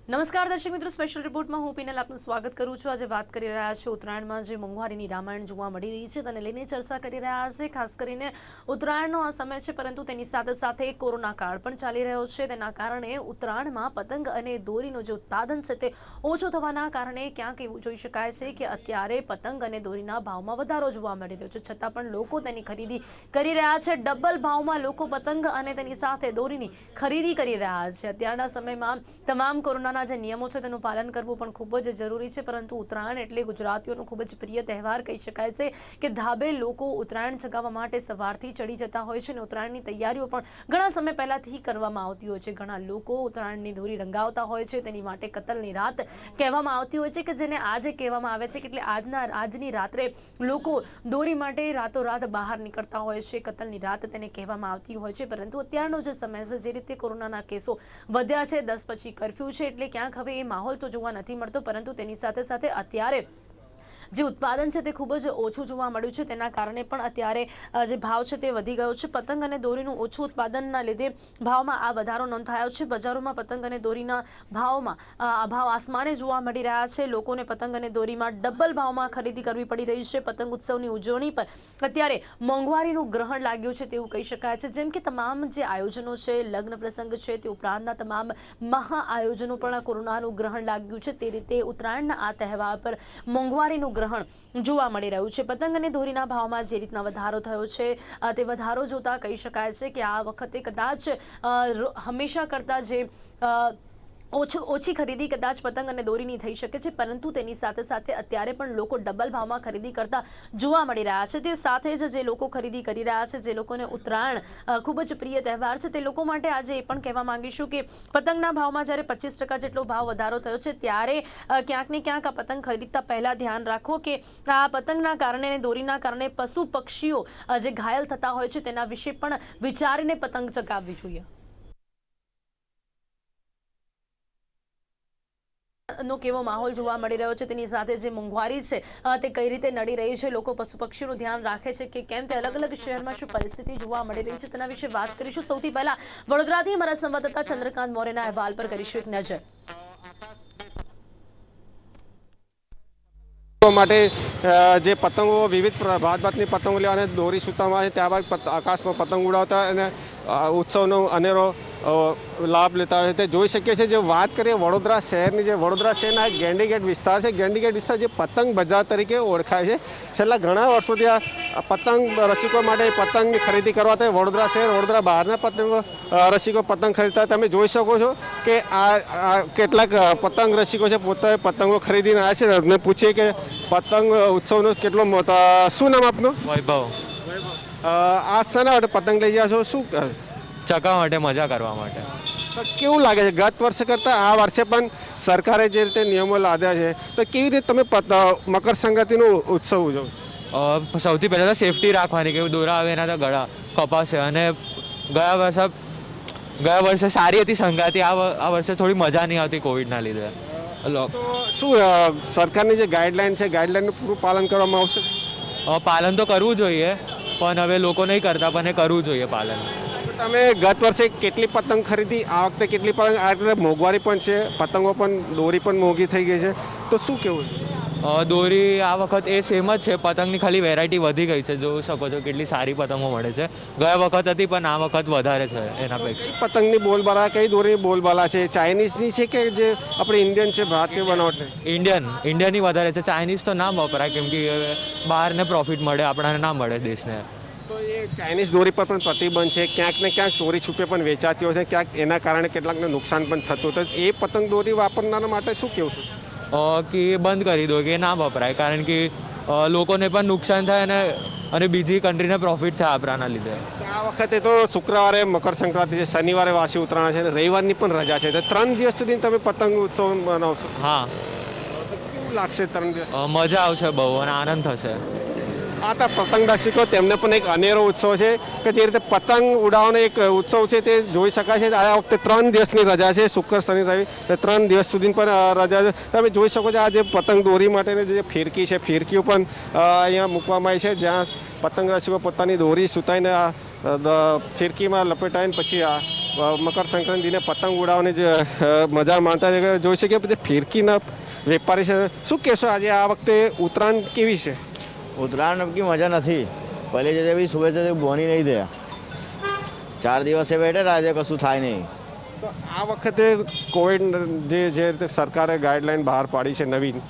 નમસ્કાર દર્શક મિત્રો, સ્પેશિયલ રિપોર્ટમાં હું પીનલ આપનું સ્વાગત કરું છું। આજે વાત કરી રહ્યા છે ઉત્તરાયણમાં જે મોંઘવારીની રામાયણ જોવા મળી રહી છે તેને લઈને ચર્ચા કરી રહ્યા છે। ખાસ કરીને ઉત્તરાયણનો આ સમય છે, પરંતુ તેની સાથે સાથે કોરોના કાળ પણ ચાલી રહ્યો છે। તેના કારણે ઉત્તરાયણમાં પતંગ અને દોરીનું જે ઉત્પાદન છે તે ઓછું થવાના કારણે ક્યાંક એવું જોઈ શકાય છે કે અત્યારે પતંગ અને દોરીના ભાવમાં વધારો જોવા મળી રહ્યો છે, છતાં પણ લોકો તેની ખરીદી કરી રહ્યા છે। ડબલ ભાવમાં લોકો પતંગ અને તેની સાથે દોરીની ખરીદી કરી રહ્યા છે। અત્યારના સમયમાં તમામ કોરોનાના જે નિયમો છે તેનું પાલન કરવું પણ ખૂબ જ જરૂરી છે, પરંતુ ઉત્તરાયણ એટલે ગુજરાતીઓનો ખૂબ જ પ્રિય તહેવાર કહી શકાય છે કે ધાબે લોકો ઉત્તરાયણ ચગાવવા માટે સવારથી ચડી જતા હોય છે અને ઉત્તરાયણની તૈયારીઓ પણ ઘણા સમય પહેલાથી કરવામાં આવતી હોય છે। ઘણા લોકો ઉત્તરાયણની દોરી રંગાવતા હોય છે, તેની માટે કતલની રાત કહેવામાં આવતી હોય છે કે જેને આજે કહેવામાં આવે છે કે એટલે આજની રાત્રે લોકો દોરી માટે રાતોરાત બહાર નીકળતા હોય છે। કતલની રાત તેને કહેવામાં આવતી હોય છે, પરંતુ અત્યારનો જે સમય છે, જે રીતે કોરોનાના કેસો વધ્યા છે, 10 પછી કર્ફ્યુ છે, એટલે ક્યાંક હવે એ માહોલ તો જોવા નથી મળતો, પરંતુ તેની સાથે સાથે અત્યારે જે ઉત્પાદન છે તે ખૂબ જ ઓછું જોવા મળ્યું છે। તેના કારણે પણ અત્યારે જે ભાવ છે તે વધી ગયો છે। પતંગ અને દોરીનું ઓછું ઉત્પાદનના લીધે ભાવમાં આ વધારો નોંધાયો છે। બજારોમાં પતંગ અને દોરીના ભાવમાં ભાવ આસમાને જોવા મળી રહ્યા છે। લોકોને પતંગ અને દોરીમાં ડબલ ભાવમાં ખરીદી કરવી પડી રહી છે। પતંગ ઉત્સવની ઉજવણી પર અત્યારે મોંઘવારીનું ગ્રહણ લાગ્યું છે તેવું કહી શકાય છે। જેમ કે તમામ જે આયોજનો છે, લગ્ન પ્રસંગ છે, તે ઉપરાંતના તમામ મહા આયોજનો પણ કોરોનાનું ગ્રહણ લાગ્યું છે, તે રીતે ઉત્તરાયણના આ તહેવાર પર મોંઘવારીનું ગ્રહણ જોવા મળી રહ્યું છે। પતંગ અને દોરીના ભાવમાં જે રીતના વધારો થયો છે તે વધારો જોતા કહી શકાય છે કે આ વખતે કદાચ હંમેશા કરતા જે ઓછી ખરીદી કદાચ પતંગ અને દોરીની થઈ શકે છે, પરંતુ તેની સાથે સાથે અત્યારે પણ લોકો ડબલ ભાવમાં ખરીદી કરતા જોવા મળી રહ્યા છે। તે સાથે જ જે લોકો ખરીદી કરી રહ્યા છે, જે લોકોને ઉત્તરાયણ ખૂબ જ પ્રિય તહેવાર છે, તે લોકો માટે આજે એ પણ કહેવા માંગીશું કે પતંગના ભાવમાં જ્યારે 25% જેટલો ભાવ વધારો થયો છે, ત્યારે ક્યાંક ને ક્યાંક આ પતંગ ખરીદતા પહેલા ધ્યાન રાખો કે આ પતંગના કારણે અને દોરીના કારણે પશુ પક્ષીઓ જે ઘાયલ થતા હોય છે તેના વિશે પણ વિચારીને પતંગ ચગાવવી જોઈએ। નો કેવો માહોલ જોવા મળી રહ્યો છે, તેની સાથે જે મોંઘવારી છે તે કઈ રીતે નડી રહી છે, લોકો પશુ પક્ષીઓનું ધ્યાન રાખે છે કે કેમ, તે અલગ અલગ શહેરમાં શું પરિસ્થિતિ જોવા મળી રહી છે તેના વિશે વાત કરીશું। સૌથી પહેલા વડોદરાથી અમારા સંવાદદાતા ચંદ્રકાંત મૌર્યના અહેવાલ પર કરીશું એક નજર। માટે જે પતંગો વિવિધ ભાતની પતંગો લેવા અને દોરી સૂતામાં આવે, ત્યારબાદ આકાશમાં પતંગ ઉડાવતા અને ઉત્સવનો અનેરો લાભ લેતા હોય તે જોઈ શકીએ છીએ। જે વાત કરીએ વડોદરા શહેરની, જે વડોદરા શહેરના એક ગેંડીગેટ વિસ્તાર છે, ગેંડીગેટ વિસ્તાર જે પતંગ બજાર તરીકે ઓળખાય છે। છેલ્લા ઘણા વર્ષોથી આ પતંગ રસિકો માટે પતંગની ખરીદી કરવા તે વડોદરા શહેર, વડોદરા બહારના પતંગ રસિકો પતંગ ખરીદતા તમે જોઈ શકો છો કે આ કેટલાક પતંગ રસિકો છે, પોતે પતંગો ખરીદીને આવ્યા છે। એમને પૂછીએ કે પતંગ ઉત્સવનો કેટલો શું નામ આપનું? વૈભવ। આ શાના માટે પતંગ લઈ ગયા છો? શું ચકાવવા માટે, મજા કરવા માટે। તો કેવું લાગે છે ગત વર્ષે કરતાં આ વર્ષે પણ સરકારે જે રીતે નિયમો લાદ્યા છે, તો કેવી રીતે તમે મકર સંક્રાંતિનો ઉત્સવ ઉજવો? સૌથી પહેલાં તો સેફટી રાખવાની, કે દોરા આવે એના તો ગળા કપાશે, અને ગયા વર્ષે સારી હતી સંક્રાંતિ, આ વર્ષે થોડી મજા નહીં આવતી કોવિડના લીધે। તો શું સરકારની જે ગાઈડલાઈન છે, ગાઈડલાઈનનું પૂરું પાલન કરવામાં આવશે? પાલન તો કરવું જોઈએ, પણ હવે લોકો નહીં કરતા, પણ એ કરવું જોઈએ પાલન। તમે ગત વર્ષે કેટલી પતંગ ખરીદી, આ વખતે કેટલી પતંગ? આ વખતે મોંઘવારી પણ છે, પતંગો પણ, દોરી પણ મોંઘી થઈ ગઈ છે, તો શું કેવું છે? દોરી આ વખત એ સેમ જ છે, પતંગની ખાલી વેરાયટી વધી ગઈ છે, જોઈ શકો છો કેટલી સારી પતંગો મળે છે। ગયા વખત હતી પણ આ વખત વધારે છે એના પૈકી। પતંગની બોલબાલા, કઈ દોરીની બોલબાલા છે? ચાઇનીઝની છે કે જે આપણે ઇન્ડિયન છે, ભારતીય બનાવટની? ઇન્ડિયનની વધારે છે, ચાઇનીઝ તો ના વપરાય, કેમ કે બહારને પ્રોફિટ મળે, આપણાને ના મળે દેશને। તો એ ચાઇનીઝ દોરી પર પણ પ્રતિબંધ છે, ક્યાંક ને ક્યાંક ચોરી છુપે પણ વેચાતી હોય છે, ક્યાંક એના કારણે કેટલાકને નુકસાન પણ થતું હતું, એ પતંગ દોરી વાપરનારા માટે શું કહેવું છે? કે બંધ કરી દો, કે ના વપરાય, કારણ કે લોકોને પણ નુકસાન થાય અને બીજી કન્ટ્રીને પ્રોફિટ થાય આપણાના લીધે। આ વખતે તો શુક્રવારે મકર સંક્રાંતિ છે, શનિવારે વાસી ઉત્તરાયણ છે, રવિવારની પણ રજા છે, તો 3 દિવસ સુધી તમે પતંગ ઉત્સવ મનાવશો? હા। કેવું લાગશે 3 દિવસ? મજા આવશે બહુ અને આનંદ થશે। આ તો પતંગ રસિકો, તેમને પણ એક અનેરો ઉત્સવ છે કે જે રીતે પતંગ ઉડાવવાનો એક ઉત્સવ છે તે જોઈ શકાય છે। આ વખતે 3 દિવસની રજા છે, શુક્ર શનિ રવિ, 3 દિવસ સુધી પણ રજા છે। તમે જોઈ શકો છો આ જે પતંગ દોરી માટેની જે ફિરકી છે, ફિરકીઓ પણ અહીંયા મૂકવામાં આવી છે, જ્યાં પતંગ રસિકો પોતાની દોરી સૂતાઈને ફિરકીમાં લપેટાઈને પછી આ મકર સંક્રાંતિને પતંગ ઉડાવવાની જે મજા માણતા છે જોઈ શકીએ પછી ફિરકીના વેપારી છે શું કહેશો આજે આ વખતે ઉત્તરાયણ કેવી છે? उतरायण अब की मज़ा नहीं पहले जैसे भी सुबह से बोनी नहीं थे 4 દિવસ से बैठे राज्य कशु થાય नहीं। તો આ વખતે કોવિડ જે રીતે સરકારે ગાઈડલાઈન બહાર પાડી છે નવીન,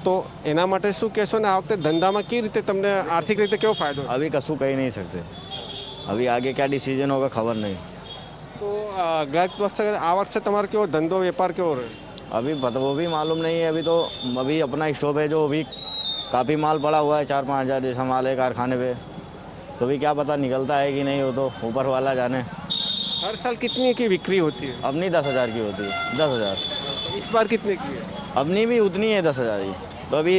તો એના માટે શું કહેશો ને આ વખતે ધંધામાં કેવી રીતે તમને આર્થિક રીતે કેવો ફાયદો? अभी कशु कह ही नहीं सकते, अभी आगे क्या डिसीजन होगा खबर नहीं। તો ગત વર્ષે આ વર્ષે તમારો કેવો ધંધો વેપાર કેવો રહ્યો? अभी पता वो भी मालूम नहीं है। अभी अपना स्टॉप है जो अभी काफ़ी माल पड़ा हुआ है 4-5 हज़ार जैसा माल है कारखाने पे, तो अभी क्या पता निकलता है कि नहीं, हो तो ऊपर वाला जाने। हर साल कितनी की बिक्री होती है? अपनी 10,000 की होती है, 10,000। इस बार कितने की है? अपनी भी उतनी है 10,000 की, तो अभी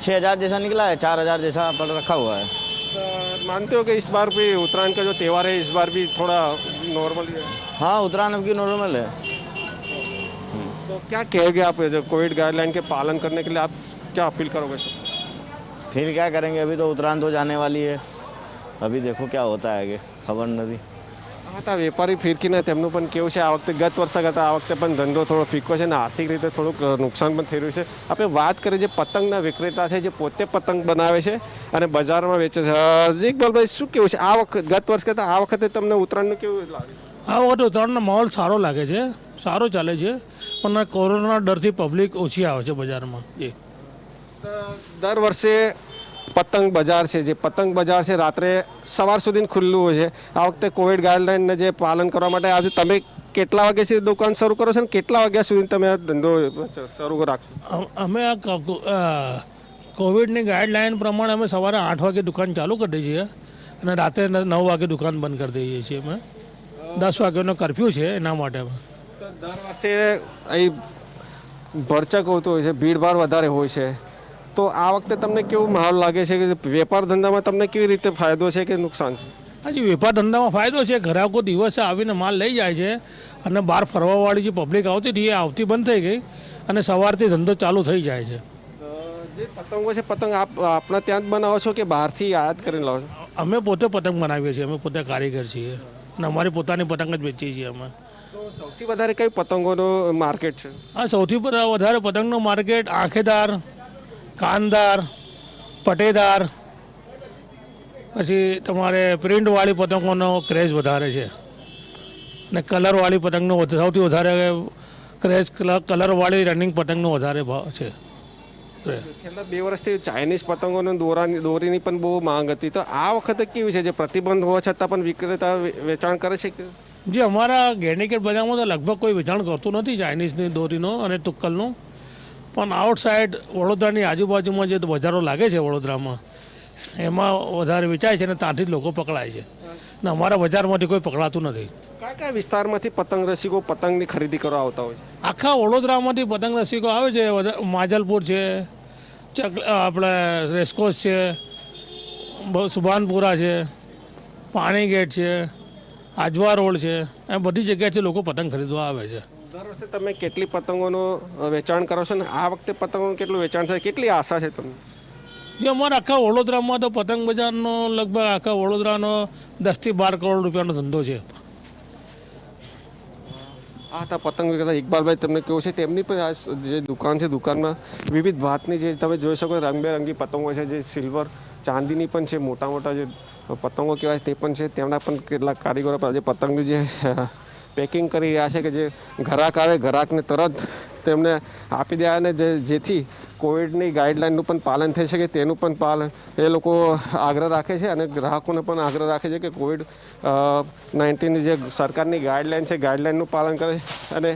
6,000 जैसा निकला है, 4,000 जैसा पड़ रखा हुआ है। तो मानते हो कि इस बार भी उत्तरायण का जो त्यौहार है इस बार भी थोड़ा नॉर्मल है? हाँ उत्तरायण अब की नॉर्मल है। तो क्या कहोगे आप जो कोविड गाइडलाइन के पालन करने के लिए आप क्या अपील करोगे? फिर क्या करेंगे, अभी तो उत्तरायण तो जाने वाली है, अभी देखो क्या होता है आगे, खबर नहीं। હા તો વેપારી ફિરકીને તેમનું પણ કેવું છે આ વખતે ગત વર્ષે કરતાં આ વખતે પણ ધંધો થોડો ફીકો છે અને આર્થિક રીતે થોડુંક નુકસાન પણ થઈ રહ્યું છે. આપણે વાત કરીએ જે પતંગના વિક્રેતા છે જે પોતે પતંગ બનાવે છે અને બજારમાં વેચે છે, ઇકબાલભાઈ શું કેવું છે આ વખત ગત વર્ષ કરતાં આ વખતે તમને ઉત્તરાયણનું કેવું લાગે? આ વખતે ઉત્તરાયણનો માહોલ સારો લાગે છે, સારો ચાલે છે, પણ કોરોનાના ડરથી પબ્લિક ઓછી આવે છે બજારમાં. દર વર્ષે પતંગ બજાર છે જે પતંગ બજાર છે રાત્રે સવાર સુધી ખુલ્લું હોય છે. આ વખતે કોવિડ ગાઈડલાઇનને જે પાલન કરવા માટે આજે તમે કેટલા વાગ્યા સુધી દુકાન શરૂ કરો છો અને કેટલા વાગ્યા સુધી તમે આ ધંધો શરૂ રાખશો? અમે આ કોવિડની ગાઈડલાઇન પ્રમાણે અમે સવારે 8 વાગે દુકાન ચાલુ કરી દઈએ છીએ અને રાત્રે 9 વાગે દુકાન બંધ કરી દઈએ છીએ. અમે 10 વાગ્યાનો કરફ્યુ છે એના માટે. દર વર્ષે અહીં ભરચક હોતું હોય છે, ભીડભાડ વધારે હોય છે, તો આ વખતે તમને કેવું માહોલ લાગે છે કે વેપાર ધંધામાં તમને કેવી રીતે ફાયદો છે કે નુકસાન છે? હજી વેપાર ધંધામાં ફાયદો છે, ગ્રાહકો દિવસે આવીને માલ લઈ જાય છે અને બહાર ફરવાવાળી જે પબ્લિક આવતી હતી એ આવતી બંધ થઈ ગઈ અને સવારથી ધંધો ચાલુ થઈ જાય છે. જે પતંગો છે પતંગ આપણા ત્યાં જ બનાવો છો કે બહારથી આયાત કરીને લાવો છો? અમે પોતે પતંગ બનાવીએ છીએ, અમે પોતે કારીગર છીએ અને અમારી પોતાની પતંગ જ વેચીએ છીએ અમે. તો સૌથી વધારે કઈ પતંગોનું માર્કેટ છે? આ સૌથી વધારે પતંગનું માર્કેટ આંખેદાર, કાનદાર, પટેદાર, પછી તમારે પ્રિન્ટવાળી પતંગોનો ક્રેઝ વધારે છે ને કલરવાળી પતંગનો સૌથી વધારે ક્રેઝ કલરવાળી રનિંગ પતંગનો વધારે ભાવ છે. છેલ્લા 2 વર્ષથી ચાઇનીઝ પતંગોનો દોરીની પણ બહુ માંગ હતી, તો આ વખતે કેવી છે જે પ્રતિબંધ હોવા છતાં પણ વિક્રેતા વેચાણ કરે છે કે? જે અમારા ગેન્ડીકેટ બજારમાં તો લગભગ કોઈ વેચાણ કરતું નથી ચાઇનીઝની દોરીનો અને તુક્કલનું, પણ આઉટસાઇડ વડોદરાની આજુબાજુમાં જે બજારો લાગે છે વડોદરામાં એમાં વધારે વેચાય છે અને ત્યાંથી જ લોકો પકડાય છે ને અમારા બજારમાંથી કોઈ પકડાતું નથી. કયા કયા વિસ્તારમાંથી પતંગ રસિકો પતંગની ખરીદી કરવા આવતા હોય છે? આખા વડોદરામાંથી પતંગ રસિકો આવે છે. માજલપુર છે, આપણે રેસકોસ છે, સુભાનપુરા છે, પાણીગેટ છે, આજવા રોડ છે, એમ બધી જગ્યાએથી લોકો પતંગ ખરીદવા આવે છે. દર વર્ષે તમે કેટલી પતંગોનું વેચાણ કરો છો ને આ વખતે પતંગોનું કેટલું વેચાણ થાય, કેટલી આશા છે તમને? જે અમારા આખા વડોદરામાં તો પતંગ બજારનો લગભગ આખા વડોદરાનો 10 થી 12 કરોડ રૂપિયાનો ધંધો છે. આ હતા પતંગ વિક્રેતા ઇકબાલભાઈ. તમને કેવું છે તેમની પણ આ જે દુકાન છે દુકાનમાં વિવિધ ભાતની જે તમે જોઈ શકો રંગબેરંગી પતંગો છે, જે સિલ્વર ચાંદીની પણ છે, મોટા મોટા જે પતંગો કહેવાય તે પણ છે. તેમના પણ કેટલાક કારીગરો પર આજે પતંગનું જે પેકિંગ કરી રહ્યા છે કે જે ગ્રાહક આવે ગ્રાહકને તરત તેમને આપી દે અને જેથી કોવિડની ગાઈડલાઇનનું પણ પાલન થઈ શકે તેનું પણ પાલન એ લોકો આગ્રહ રાખે છે અને ગ્રાહકોને પણ આગ્રહ રાખે છે કે COVID-19ની જે સરકારની ગાઈડલાઇન છે ગાઈડલાઇનનું પાલન કરે અને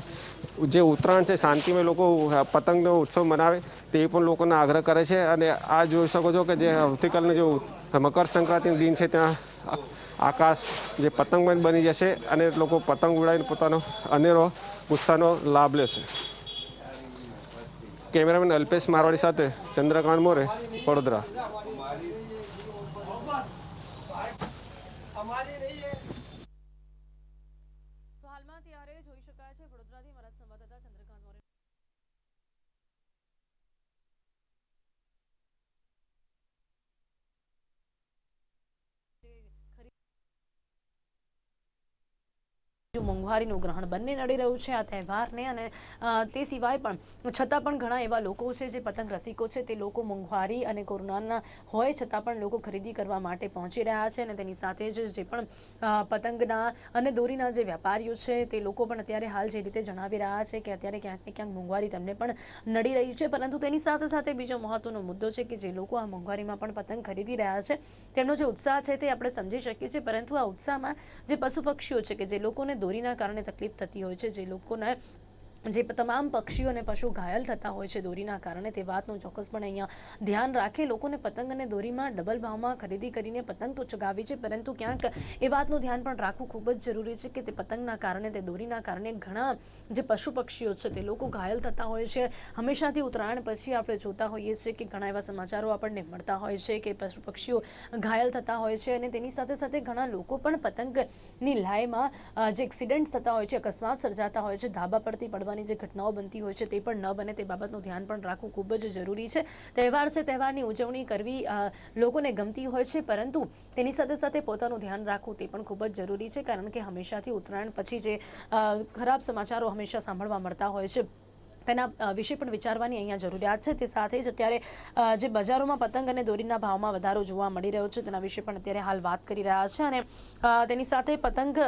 જે ઉત્તરાયણ છે શાંતિમય લોકો પતંગનો ઉત્સવ મનાવે તે પણ લોકોને આગ્રહ કરે છે. અને આ જોઈ શકો છો કે જે આવતીકાલનો જે મકર સંક્રાંતિનો દિન છે ત્યાં આકાશ જે પતંગમય બની જશે અને લોકો પતંગ ઉડાવીને પોતાનો અનેરો ઉત્સાહનો લાભ લેશે. કેમેરામેન અલ્પેશ મારવાડી સાથે ચંદ્રકાંત મોરે, વડોદરા. હાલમાં ત્યારે જોઈ શકાય છે વડોદરાથી મારા સંવાદદાતા ચંદ્રકાંત મોરે મોંઘવારીનું ગ્રહણ બંને નડી રહ્યું છે આ તહેવારને અને તે સિવાય પણ છતાં પણ ઘણા એવા લોકો છે જે પતંગ રસિકો છે તે લોકો મોંઘવારી અને કોરોનાના હોય છતાં પણ લોકો ખરીદી કરવા માટે પહોંચી રહ્યા છે અને તેની સાથે જ જે પણ પતંગના અને દોરીના જે વેપારીઓ છે તે લોકો પણ અત્યારે હાલ જે રીતે જણાવી રહ્યા છે કે અત્યારે ક્યાંક ને ક્યાંક મોંઘવારી તેમને પણ નડી રહી છે પરંતુ તેની સાથે સાથે બીજો મહત્વનો મુદ્દો છે કે જે લોકો આ મોંઘવારીમાં પણ પતંગ ખરીદી રહ્યા છે તેમનો જે ઉત્સાહ છે તે આપણે સમજી શકીએ છીએ પરંતુ આ ઉત્સાહમાં જે પશુ પક્ષીઓ છે કે જે લોકોને દોરીના કારણે તકલીફ થતી હોય છે જે લોકોને જે તમામ પક્ષીઓ અને પશુ ઘાયલ થતા હોય છે દોરીના કારણે તે વાતનું ચોક્કસપણે અહીંયા ધ્યાન રાખે લોકોને પતંગ અને દોરીમાં ડબલ ભાવમાં ખરીદી કરીને પતંગ તો ચગાવી છે પરંતુ ક્યાંક એ વાતનું ધ્યાન પણ રાખવું ખૂબ જ જરૂરી છે કે તે પતંગના કારણે તે દોરીના કારણે ઘણા જે પશુ પક્ષીઓ છે તે લોકો ઘાયલ થતા હોય છે હંમેશાથી ઉત્તરાયણ પછી આપણે જોતા હોઈએ છીએ કે ઘણા એવા સમાચારો આપણને મળતા હોય છે કે પશુ પક્ષીઓ ઘાયલ થતા હોય છે અને તેની સાથે સાથે ઘણા લોકો પણ પતંગની લાઈમાં જે એક્સિડન્ટ થતા હોય છે અકસ્માત સર્જાતા હોય છે ધાબા પરથી પડવાની જે ઘટનાઓ બનતી હોય છે તે પણ ન બને તે બાબતનું ધ્યાન પણ રાખવું ખૂબ જ જરૂરી છે તહેવાર છે તહેવારની ઉજવણી કરવી લોકોને ગમતી હોય છે પરંતુ તેની સાથે સાથે પોતાનું ધ્યાન રાખવું તે પણ ખૂબ જ જરૂરી છે કારણ કે હંમેશાથી ઉત્તરાયણ પછી જે ખરાબ સમાચારો હંમેશા સાંભળવા મળતા હોય છે તેના વિશે પણ વિચારવાની અહીંયા જરૂરિયાત છે તે સાથે જ અત્યારે જે બજારોમાં પતંગ અને દોરીના ભાવમાં વધારો જોવા મળી રહ્યો છે તેના વિશે પણ અત્યારે હાલ વાત કરી રહ્યા છે અને તેની સાથે પતંગ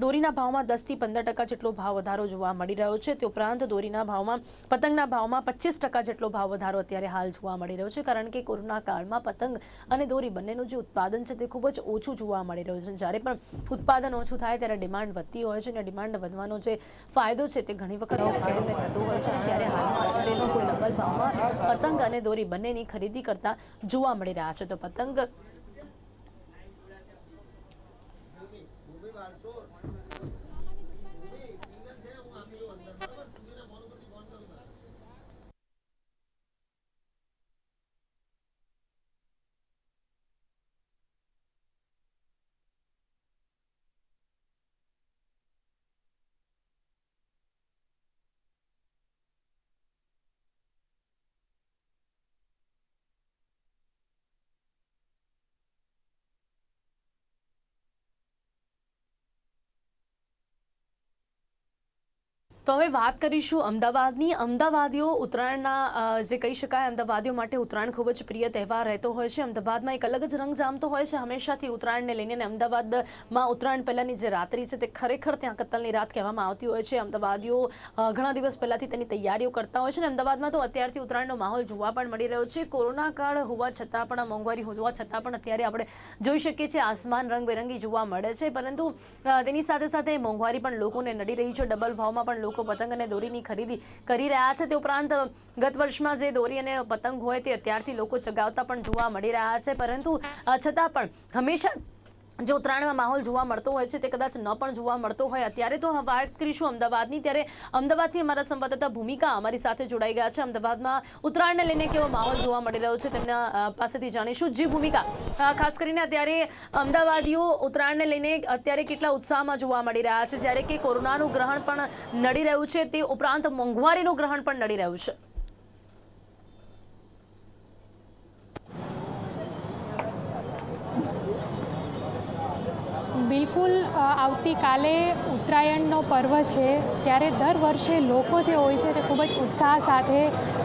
દોરીના ભાવમાં 10 થી 15% જેટલો ભાવ વધારો જોવા મળી રહ્યો છે તે ઉપરાંત દોરીના ભાવમાં પતંગના ભાવમાં 25% જેટલો ભાવ વધારો અત્યારે હાલ જોવા મળી રહ્યો છે કારણ કે કોરોના કાળમાં પતંગ અને દોરી બંનેનું જે ઉત્પાદન છે તે ખૂબ જ ઓછું જોવા મળી રહ્યું છે જ્યારે પણ ઉત્પાદન ઓછું થાય ત્યારે ડિમાન્ડ વધતી હોય છે અને ડિમાન્ડ વધવાનો જે ફાયદો છે તે ઘણી વખત વેપારીઓને થતો હોય છે ત્યારે હાલમાં અત્યારે લોકો ડબલ ભાવમાં પતંગ અને દોરી બંનેની ખરીદી કરતા જોવા મળી રહ્યા છે તો પતંગ તો હવે વાત કરીશું અમદાવાદની અમદાવાદીઓ ઉત્તરાયણના જે કહી શકાય અમદાવાદીઓ માટે ઉત્તરાયણ ખૂબ જ પ્રિય તહેવાર રહેતો હોય છે અમદાવાદમાં એક અલગ જ રંગ જામતો હોય છે હંમેશાથી ઉત્તરાયણને લઈને અને અમદાવાદમાં ઉત્તરાયણ પહેલાંની જે રાત્રિ છે તે ખરેખર ત્યાં કત્તલની રાત કહેવામાં આવતી હોય છે અમદાવાદીઓ ઘણા દિવસ પહેલાંથી તેની તૈયારીઓ કરતા હોય છે અને અમદાવાદમાં તો અત્યારથી ઉત્તરાયણનો માહોલ જોવા પણ મળી રહ્યો છે કોરોના કાળ હોવા છતાં પણ મોંઘવારી હોવા છતાં પણ અત્યારે આપણે જોઈ શકીએ છીએ આસમાન રંગબેરંગી જોવા મળે છે પરંતુ તેની સાથે સાથે મોંઘવારી પણ લોકોને નડી રહી છે ડબલ ભાવમાં પણ લોકો પતંગ અને દોરીની ખરીદી કરી રહ્યા છે તે ઉપરાંત ગત વર્ષમાં જે દોરી અને પતંગ હોય તે અત્યારથી લોકો ચગાવતા પણ જોવા મળી રહ્યા છે પરંતુ છતાં પણ હંમેશા जो ઉત્તરાયણમાં માહોલ જોવા મળતો હોય છે તે કદાચ ન પણ જોવા મળતો હોય અત્યારે તો વાત કરીશું અમદાવાદની ત્યારે અમદાવાદથી અમારા સંવાદદાતા ભૂમિકા અમારી સાથે જોડાઈ ગયા છે અમદાવાદમાં ઉત્તરાયણને લઈને કેવો માહોલ જોવા મળી રહ્યો છે તેમના પાસેથી જાણીશું જી ભૂમિકા ખાસ કરીને અત્યારે અમદાવાદીઓ ઉત્તરાયણને લઈને અત્યારે કેટલા ઉત્સાહમાં જોવા મળી રહ્યા છે જ્યારે કે કોરોનાનું ગ્રહણ પણ નડી રહ્યું છે તે ઉપરાંત મોંઘવારીનું ગ્રહણ પણ નડી રહ્યું છે બિલકુલ આવતીકાલે ઉત્તરાયણનો પર્વ છે ત્યારે દર વર્ષે લોકો જે હોય છે તે ખૂબ જ ઉત્સાહ સાથે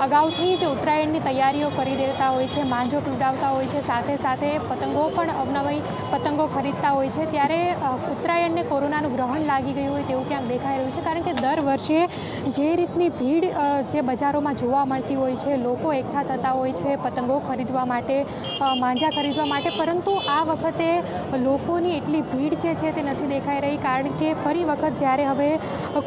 અગાઉથી જ ઉત્તરાયણની તૈયારીઓ કરી દેતા હોય છે માંજો પીવડાવતા હોય છે સાથે સાથે પતંગો પણ અવનવી પતંગો ખરીદતા હોય છે ત્યારે ઉત્તરાયણને કોરોનાનું ગ્રહણ લાગી ગયું હોય તેવું ક્યાંક દેખાઈ રહ્યું છે કારણ કે દર વર્ષે જે રીતની ભીડ જે બજારોમાં જોવા મળતી હોય છે લોકો એકઠા થતા હોય છે પતંગો ખરીદવા માટે માંજા ખરીદવા માટે પરંતુ આ વખતે લોકોની એટલી ભીડ જે છે તે નથી દેખાઈ રહી કારણ કે ફરી વખત જ્યારે હવે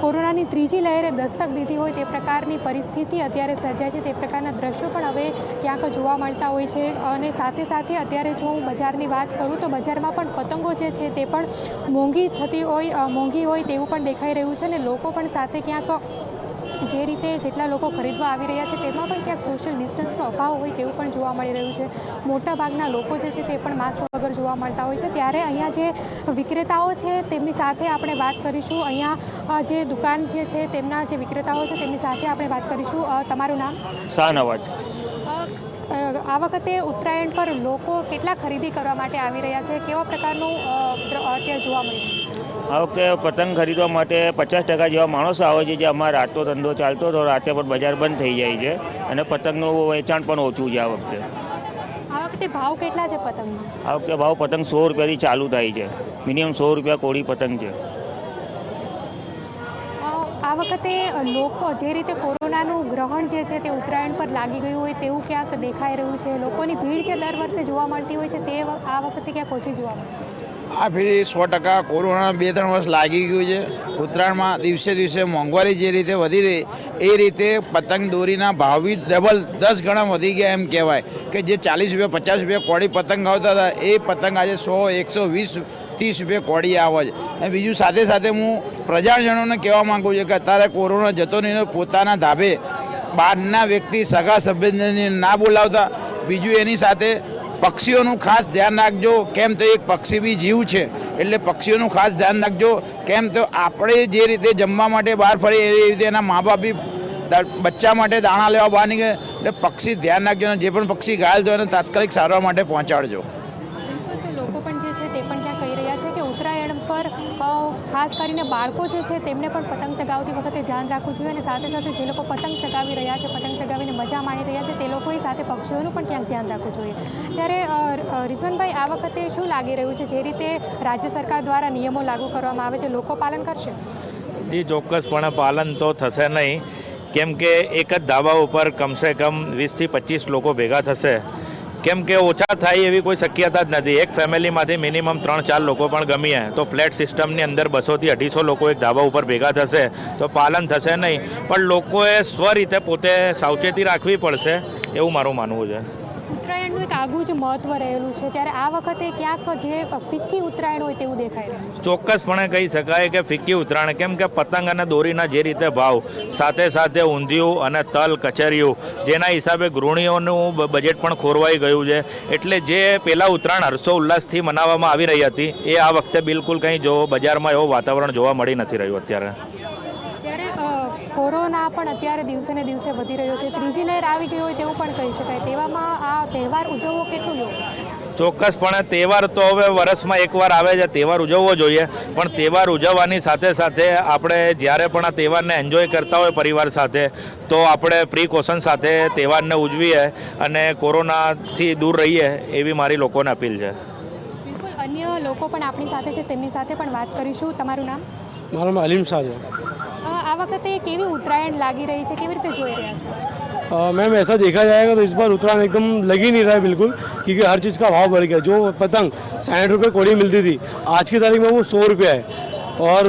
કોરોનાની ત્રીજી લહેરે દસ્તક દીધી હોય તે પ્રકારની પરિસ્થિતિ અત્યારે સર્જાય છે તે પ્રકારના દ્રશ્યો પણ હવે ક્યાંક જોવા મળતા હોય છે અને સાથે સાથે અત્યારે જો હું બજારની વાત કરું તો બજારમાં પણ પતંગો જે છે તે પણ મોંઘી હોય તેવું પણ દેખાઈ રહ્યું છે અને લોકો પણ સાથે ક્યાંક જે રીતે જેટલા લોકો ખરીદવા આવી રહ્યા છે તેમાં પણ ક્યાંક સોશિયલ ડિસ્ટન્સનો અભાવ હોય તેવું પણ જોવા મળી રહ્યું છે મોટાભાગના લોકો જે છે તે પણ માસ્ક વગર જોવા મળતા હોય છે ત્યારે અહીંયા જે વિક્રેતાઓ છે તેમની સાથે આપણે વાત કરીશું અહીંયા જે દુકાન જે છે તેમના જે વિક્રેતાઓ છે તેમની સાથે આપણે વાત કરીશું તમારું નામ શાહનવાજ આ વખતે ઉત્તરાયણ પર લોકો કેટલા ખરીદી કરવા માટે આવી રહ્યા છે, કેવા પ્રકારનું અત્યારે જોવા મળી રહ્યું છે? આ વખતે પતંગ ખરીદવા માટે 50% જેવા માણસો આવે છે. જે અમારે રાતનો ધંધો ચાલતો હતો, રાતે પણ બજાર બંધ થઈ જાય છે અને પતંગનું વેચાણ પણ ઓછું છે આ વખતે. આ વખતે ભાવ કેટલા છે પતંગનો? આ વખતે ભાવ પતંગ 100 રૂપિયાથી ચાલુ થાય છે. મિનિમમ 100 રૂપિયા કોળી પતંગ છે. આ વખતે લોકો જે રીતે કોરોનાનું ગ્રહણ જે છે તે ઉત્તરાયણ પર લાગી ગયું હોય તેવું ક્યાંક દેખાઈ રહ્યું છે. લોકોની ભીડ જે દર વર્ષે જોવા મળતી હોય છે તે આ વખતે ક્યાંક ઓછી જોવા મળતી છે. આ ફેરી 100% કોરોના 2-3 વર્ષ લાગી ગયું છે. ઉત્તરાયણમાં દિવસે દિવસે મોંઘવારી જે રીતે વધી રહી એ રીતે પતંગ દોરીના ભાવ બી ડબલ 10 ગણા વધી ગયા એમ કહેવાય કે જે 40 રૂપિયા 50 રૂપિયા કોડી પતંગ આવતા હતા એ પતંગ આજે 100, 120, 30 રૂપિયા કોડી આવે છે. અને બીજું સાથે સાથે હું પ્રજાજનોને કહેવા માગું છું કે અત્યારે કોરોના જતો નહીં, પોતાના ધાબે બહારના વ્યક્તિ સગા સંબંધીને ના બોલાવતા. બીજું એની સાથે પક્ષીઓનું ખાસ ધ્યાન રાખજો, કેમ તો એક પક્ષી બી જીવ છે એટલે પક્ષીઓનું ખાસ ધ્યાન રાખજો. કેમ તો આપણે જે રીતે જમવા માટે બહાર ફરીએ એ રીતે એના મા બાપ બી બચ્ચા માટે દાણા લેવા બહાર નીકળે એટલે પક્ષી ધ્યાન રાખજો અને જે પણ પક્ષી ઘાયલ થયો એને તાત્કાલિક સારવાર માટે પહોંચાડજો. લોકો પણ જે છે તે પણ ત્યાં કહી રહ્યા છે કે ઉત્તરાયણ પર ખાસ કરીને બાળકો જે છે તેમને પણ પતંગ ચગાવતી વખતે ધ્યાન રાખવું જોઈએ અને સાથે સાથે જે લોકો પતંગ ચગાવી રહ્યા છે, પતંગ ચગાવીને મજા માણી રહ્યા છે તે લોકોએ સાથે પક્ષીઓનું પણ ક્યાંક ધ્યાન રાખવું જોઈએ. ત્યારે રિઝવાનભાઈ, આ વખતે શું લાગી રહ્યું છે? જે રીતે રાજ્ય સરકાર દ્વારા નિયમો લાગુ કરવામાં આવે છે, લોકો પાલન કરશે? જી, ચોક્કસપણે પાલન તો થશે નહીં, કેમ કે એક જ ધાબા ઉપર કમસે કમ 20 થી 25 લોકો ભેગા થશે. કેમ કે ઓછા થાય એવી કોઈ શક્યતા જ નથી. એક ફેમિલીમાંથી મિનિમમ 3-4 લોકો પણ ગમીએ તો ફ્લેટ સિસ્ટમની અંદર 200 થી 250 લોકો એક ધાબા ઉપર ભેગા થશે તો પાલન થશે નહીં. પણ લોકોએ સ્વરીતે પોતે સાવચેતી રાખવી પડશે એવું મારું માનવું છે. ઉત્તરાયણનું એક આગવું જ મહત્વ રહેલું છે, ત્યારે આ વખતે ક્યાંક જે ફિક્કી ઉત્તરાયણ હોય તેવું દેખાઈ રહ્યું છે. ચોક્કસપણે કહી શકાય કે ફિક્કી ઉત્તરાયણ, કેમ કે પતંગ અને દોરીના જે રીતે ભાવ, સાથે સાથે ઊંધિયું અને તલ કચરિયું, જેના હિસાબે ગૃહિણીઓનું બજેટ પણ ખોરવાઈ ગયું છે. એટલે જે પહેલાં ઉત્તરાયણ હર્ષો ઉલ્લાસથી મનાવવામાં આવી રહી હતી એ આ વખતે બિલકુલ કંઈ જો બજારમાં એવું વાતાવરણ જોવા મળી નથી રહ્યું અત્યારે. કોરોના પણ અત્યારે દિવસે ને દિવસે વધી રહ્યો છે, ત્રીજી લહેર આવી ગઈ હોય તેવું પણ કહી શકાય. તેવામાં આ તહેવાર ઉજવવો કેટલું યોગ્ય? ચોક્કસપણે તહેવાર તો હવે વર્ષમાં એકવાર આવે છે, તહેવાર ઉજવવો જોઈએ. પણ તહેવાર ઉજવવાની સાથે સાથે આપણે જ્યારે પણ આ તહેવારને એન્જોય કરતા હોય પરિવાર સાથે તો આપણે પ્રિકોશન સાથે તહેવારને ઉજવીએ અને કોરોનાથી દૂર રહીએ એવી મારી લોકોને અપીલ છે. બિલકુલ, અન્ય લોકો પણ આપણી સાથે છે, તેમની સાથે પણ વાત કરીશું. તમારું નામ? મારું નામ અલીમ શાહ છે. આ વખતે કેવી ઉત્તરાયણ લાગી રહી છે, કેવી રીતે જોઈ રહ્યા છો? मैम ऐसा देखा जाएगा तो इस बार उत्तरायण एकदम लग ही नहीं रहा है बिल्कुल, क्योंकि हर चीज़ का भाव बढ़ गया. जो पतंग 60 रुपये कोड़ी मिलती थी आज की तारीख में वो 100 रुपया है और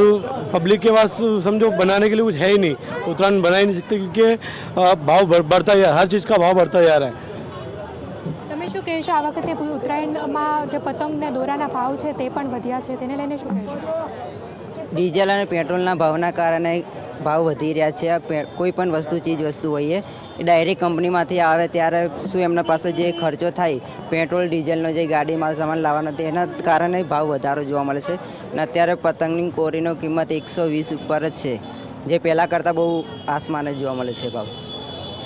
पब्लिक के पास समझो बनाने के लिए कुछ है ही नहीं. उत्तरायण बना ही नहीं सकते क्योंकि भाव बढ़ता जा, हर चीज़ का भाव बढ़ता जा रहा है. તમે શું કહેશો? આ વખતે ઉત્તરાયણમાં જે પતંગ ને દોરાના ભાવ છે તે પણ વધ્યા છે, તેને લઈને શું કહેશો? ડીઝલ અને પેટ્રોલના ભાવના કારણે ભાવ વધી રહ્યા છે. કોઈ પણ ચીજ વસ્તુ હોઈએ એ ડાયરેક્ટ કંપનીમાંથી આવે ત્યારે શું એમના પાસે જે ખર્ચો થાય પેટ્રોલ ડીઝલનો જે ગાડી માલ સામાન લાવવાનો એના કારણે ભાવ વધારો જોવા મળે છે. અને અત્યારે પતંગની કોરીનો કિંમત 120 ઉપર જ છે, જે પહેલાં કરતાં બહુ આસમાને જોવા મળે છે ભાવ.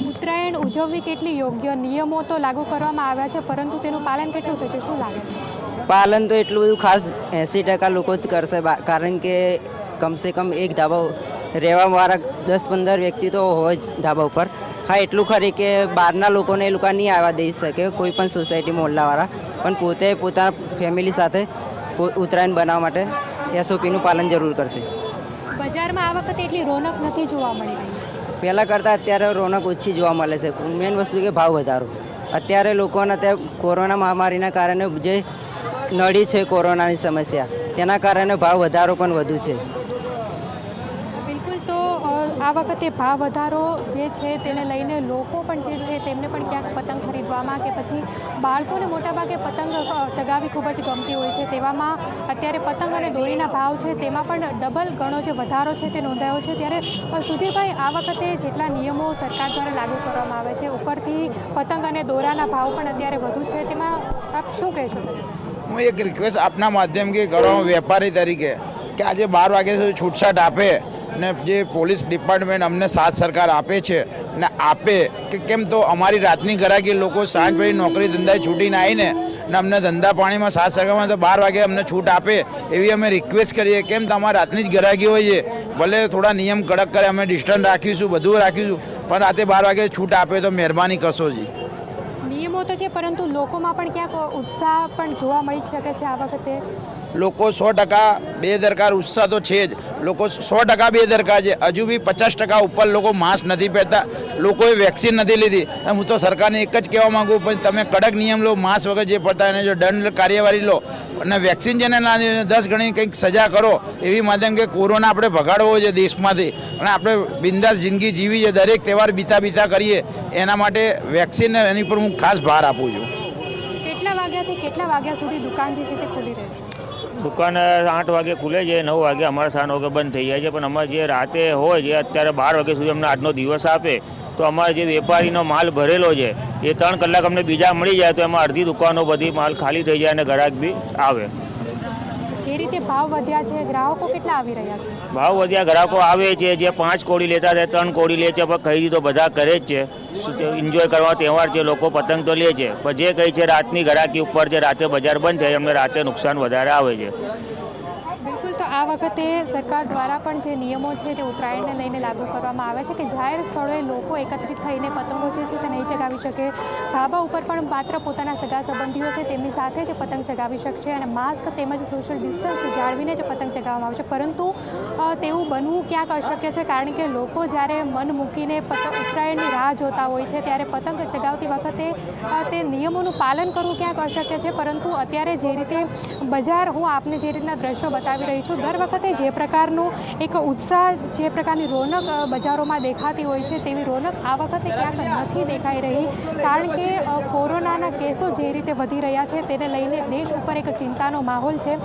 ઉત્તરાયણ ઉજવવી કેટલી યોગ્ય? નિયમો તો લાગુ કરવામાં આવ્યા છે પરંતુ તેનું પાલન કેટલું થશે, શું લાગે છે? પાલન તો એટલું બધું ખાસ 80% લોકો જ કરશે, કારણ કે કમસે કમ એક ધાબા રહેવાવાળા 10-15 વ્યક્તિ તો હોય જ ધાબા ઉપર. હા, એટલું ખરી કે બહારના લોકોને એ લોકો નહીં આવવા દઈ શકે, કોઈ પણ સોસાયટી મોહલ્લાવાળા, પણ પોતે પોતાના ફેમિલી સાથે ઉત્તરાયણ બનાવવા માટે SOPનું પાલન જરૂર કરશે. બજારમાં આ વખતે એટલી રોનક નથી જોવા મળી રહી. પહેલાં કરતાં અત્યારે રોનક ઓછી જોવા મળે છે. મેઇન વસ્તુ કે ભાવ વધારો. અત્યારે લોકોને અત્યારે કોરોના મહામારીના કારણે જે નડી છે કોરોનાની સમસ્યા, તેના કારણે ભાવ વધારો પણ વધુ છે. બિલકુલ, તો આ વખતે ભાવ વધારો જે છે તેને લઈને લોકો પણ જે છે તેમને પણ ક્યાંક પતંગ ખરીદવામાં કે પછી બાળકોને મોટાભાગે પતંગ ચગાવી ખૂબ જ ગમતી હોય છે. તેવામાં અત્યારે પતંગ અને દોરીના ભાવ છે તેમાં પણ ડબલ ગણો જે વધારો છે તે નોંધાયો છે. ત્યારે સુધીરભાઈ, આ વખતે જેટલા નિયમો સરકાર દ્વારા લાગુ કરવામાં આવે છે ઉપરથી પતંગ અને દોરાના ભાવ પણ અત્યારે વધુ છે, તેમાં આપ શું કહેશો? હું એક રિક્વેસ્ટ આપના માધ્યમથી કરું વેપારી તરીકે કે આજે 12 વાગ્યા સુધી છૂટછાટ આપે ને જે પોલીસ ડિપાર્ટમેન્ટ અમને સાથ સરકાર આપે છે ને આપે કે કેમ તો અમારી રાતની ઘરાકી લોકો સાંજ પછી નોકરી ધંધાએ છૂટીને આવીને ને અમને ધંધા પાણીમાં સાથ સરકારમાં તો 12 વાગે અમને છૂટ આપે એવી અમે રિક્વેસ્ટ કરીએ. કેમ તો અમારી રાતની જ ઘરાકી હોય છે, ભલે થોડા નિયમ કડક કરે, અમે ડિસ્ટન્સ રાખીશું, બધું રાખીશું, પણ રાતે 12 વાગે છૂટ આપે તો મહેરબાની કરશો જી. નિયમો તો છે પરંતુ લોકોમાં પણ ક્યાંક ઉત્સાહ પણ જોવા મળી શકે છે આ વખતે. લોકો 100% બેદરકાર, ઉત્સાહ તો છે જ, લોકો 100% બેદરકાર છે. હજુ બી 50% ઉપર લોકો માસ્ક નથી પહેરતા, લોકોએ વેક્સિન નથી લીધી. હું તો સરકારને એક જ કહેવા માંગુ, પણ તમે કડક નિયમ લો, માસ્ક વગર જે પડતા એને જો દંડ કાર્યવાહી લો અને વેક્સિન જેને ના લીધી 10 ગણી કંઈક સજા કરો એવી માધ્યમ કે કોરોના આપણે ભગાડવો છે દેશમાંથી અને આપણે બિંદાસ જિંદગી જીવી છે, દરેક તહેવાર બીતા કરીએ એના માટે વેક્સિન એની પર હું ખાસ ભાર આપું છું. કેટલા વાગ્યાથી કેટલા વાગ્યા સુધી દુકાન જે છે તે ખુલ્લી રહેશે? દુકાન 8 વાગે ખુલે છે, 9 વાગે અમારા 7 વાગે બંધ થઈ જાય છે. પણ અમારે જે રાતે હોય જે અત્યારે 12 વાગ્યા સુધી અમને આજનો દિવસ આપે તો અમારે જે વેપારીનો માલ ભરેલો છે એ 3 કલાક અમને બીજા મળી જાય તો એમાં અડધી દુકાનો બધી માલ ખાલી થઈ જાય અને ગ્રાહક બી આવે. જે રીતે ભાવ વધ્યા છે, ગ્રાહકો કેટલા આવી રહ્યા છે? ભાવ વધ્યા, ગ્રાહકો આવે છે, જે 5 કોડી લેતા હતા 3 કોડી લે છે, પણ ખરીદી તો બધા કરે જ છે. એન્જોય કરવા તહેવાર છે, લોકો પતંગ તો લે છે, પણ જે કહે છે રાતની ગ્રાહકી ઉપર છે, રાતે બજાર બંધ થાય અમને રાતે નુકસાન વધારે આવે છે. બિલકુલ. તો આ વખતે સરકાર દ્વારા પણ જે નિયમો છે તે ઉત્તરાયણને લઈને લાગુ કરવામાં આવે છે કે જાહેર સ્થળોએ લોકો એકત્રિત થઈને પતંગો જે છે તે નહીં ચગાવી શકે. ધાબા ઉપર પણ માત્ર પોતાના સગા સંબંધીઓ છે તેમની સાથે જ પતંગ ચગાવી શકશે અને માસ્ક તેમજ સોશિયલ ડિસ્ટન્સ જાળવીને જ પતંગ ચગાવવામાં આવશે. પરંતુ તેવું બનવું ક્યાંક અશક્ય છે, કારણ કે લોકો જ્યારે મન મૂકીને ઉત્તરાયણની રાહ જોતા હોય છે ત્યારે પતંગ ચગાવતી વખતે તે નિયમોનું પાલન કરવું ક્યાંક અશક્ય છે. પરંતુ અત્યારે જે રીતે બજાર, હું આપને જે રીતના દ્રશ્યો બતાવી રહી છું, દર વખતે જે પ્રકારનો એક ઉત્સાહ, જે પ્રકારની રોનક બજારોમાં દેખાતી હોય છે તેવી રોનક આ વખતે ક્યાંક નથી દેખાઈ રહી, કારણ કે કોરોનાના કેસો જે રીતે વધી રહ્યા છે તેને લઈને દેશ ઉપર એક ચિંતાનો માહોલ છે.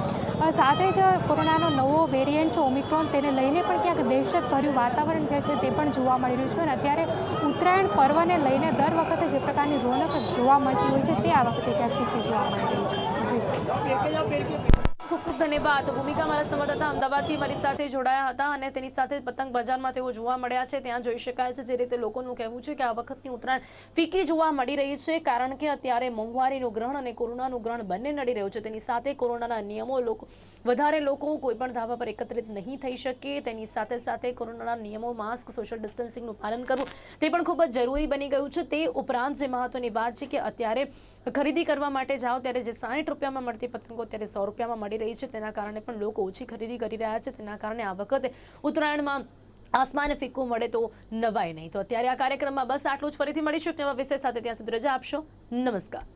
સાથે જ કોરોનાનો નવો વેરિયન્ટ છે ઓમિક્રોન, તેને લઈને પણ ક્યાંક દહેશતભર્યું વાતાવરણ જે છે તે પણ જોવા મળી રહ્યું છે અને અત્યારે ઉત્તરાયણ પર્વને લઈને દર વખતે જે પ્રકારની રોનક જોવા મળતી હોય છે તે આ વખતે ક્યાંક ફીકી જોવા મળી રહી છે. ખૂબ ખૂબ ધન્યવાદ. ભૂમિકા મારા સંવાદદાતા અમદાવાદથી મારી સાથે જોડાયા હતા અને તેની સાથે પતંગ બજારમાં તેઓ જોવા મળ્યા છે. ત્યાં જોઈ શકાય છે જે રીતે લોકોનું કહેવું છે કે આ વખતની ઉત્તરાયણ ફીકી જોવા મળી રહી છે, કારણ કે અત્યારે મોંઘવારીનું ગ્રહણ અને કોરોનાનું ગ્રહણ બંને નડી રહ્યું છે. તેની સાથે કોરોનાના નિયમો વધારે લોકો કોઈ પણ ધાબા પર એકત્રિત નહીં થઈ શકે. તેની સાથે સાથે કોરોનાના નિયમો, માસ્ક, સોશિયલ ડિસ્ટન્સિંગનું પાલન કરવું તે પણ ખૂબ જ જરૂરી બની ગયું છે. તે ઉપરાંત જે મહત્વની વાત છે કે અત્યારે ખરીદી કરવા માટે જાઓ ત્યારે જે 60 રૂપિયામાં મળતી પતંગો અત્યારે 100 રૂપિયામાં મળી રહી છે. તેના કારણે પણ લોકો ઓછી ખરીદી કરી રહ્યા છે. તેના કારણે આ વખતે ઉત્તરાયણમાં આસમાન ફીકું મળે તો નવાય નહીં. તો અત્યારે આ કાર્યક્રમમાં બસ આટલું જ. ફરીથી મળીશું નવા વિષય સાથે. ત્યાં સુધી રજા આપશો. નમસ્કાર.